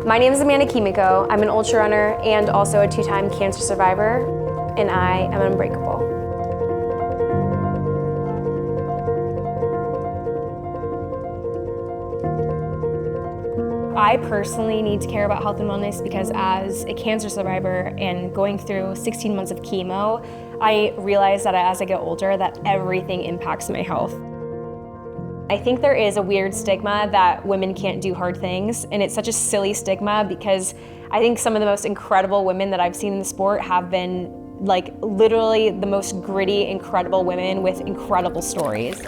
My name is Kimiko. I'm an ultra runner and also a 2-time cancer survivor, and I am unbreakable. I personally need to care about health and wellness because as a cancer survivor and going through 16 months of chemo, I realized that as I get older that everything impacts my health. I think there is a weird stigma that women can't do hard things, and it's such a silly stigma because I think some of the most incredible women that I've seen in the sport have been like literally the most gritty, incredible women with incredible stories.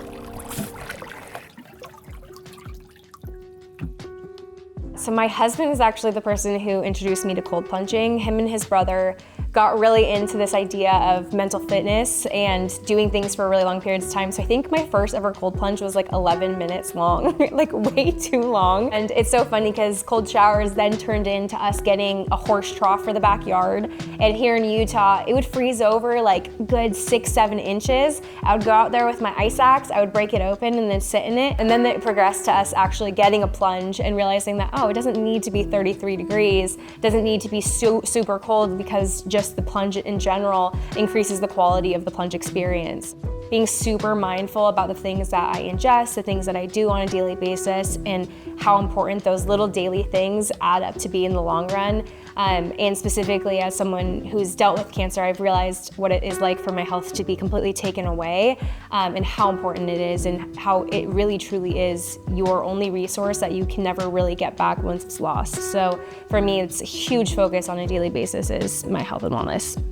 So my husband is actually the person who introduced me to cold plunging. Him and his brother got really into this idea of mental fitness and doing things for really long periods of time. So I think my first ever cold plunge was like 11 minutes long, like way too long. And it's so funny because cold showers then turned into us getting a horse trough for the backyard. And here in Utah, it would freeze over like good 6-7 inches. I would go out there with my ice axe, I would break it open and then sit in it. And then it progressed to us actually getting a plunge and realizing that, oh, it doesn't need to be 33 degrees, doesn't need to be super cold because just the plunge in general increases the quality of the plunge experience. Being super mindful about the things that I ingest, the things that I do on a daily basis, and how important those little daily things add up to be in the long run. And specifically as someone who's dealt with cancer, I've realized what it is like for my health to be completely taken away, and how important it is and how it really truly is your only resource that you can never really get back once it's lost. So for me, it's a huge focus on a daily basis is my health and wellness.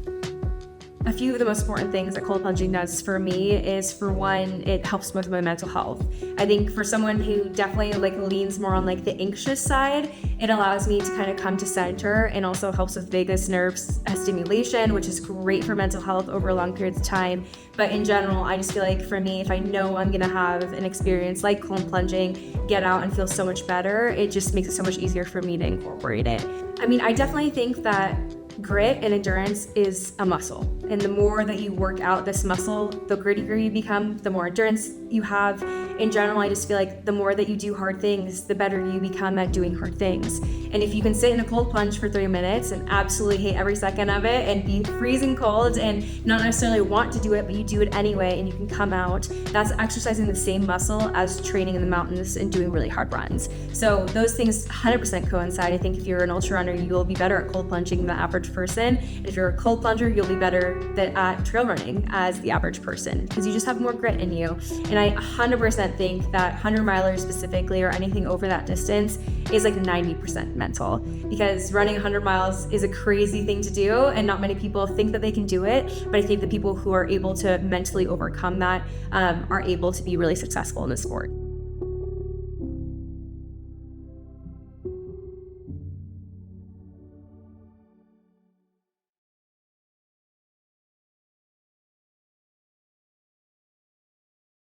A few of the most important things that cold plunging does for me is, for one, it helps with my mental health. I think for someone who definitely leans more on the anxious side, it allows me to kind of come to center and also helps with vagus nerve stimulation, which is great for mental health over long periods of time. But in general, I just feel like for me, if I know I'm gonna have an experience like cold plunging, get out and feel so much better, it just makes it so much easier for me to incorporate it. I mean, I definitely think that grit and endurance is a muscle. And the more that you work out this muscle, the grittier you become, the more endurance you have. In general, I just feel like the more that you do hard things, the better you become at doing hard things. And if you can sit in a cold plunge for 3 minutes and absolutely hate every second of it and be freezing cold and not necessarily want to do it, but you do it anyway and you can come out, that's exercising the same muscle as training in the mountains and doing really hard runs. So those things 100% coincide. I think if you're an ultra runner, you will be better at cold plunging than the average person. And if you're a cold plunger, you'll be better at trail running as the average person because you just have more grit in you. And I 100% think that 100 milers specifically, or anything over that distance, is like 90% mental, because running 100 miles is a crazy thing to do and not many people think that they can do it. But I think the people who are able to mentally overcome that are able to be really successful in the sport.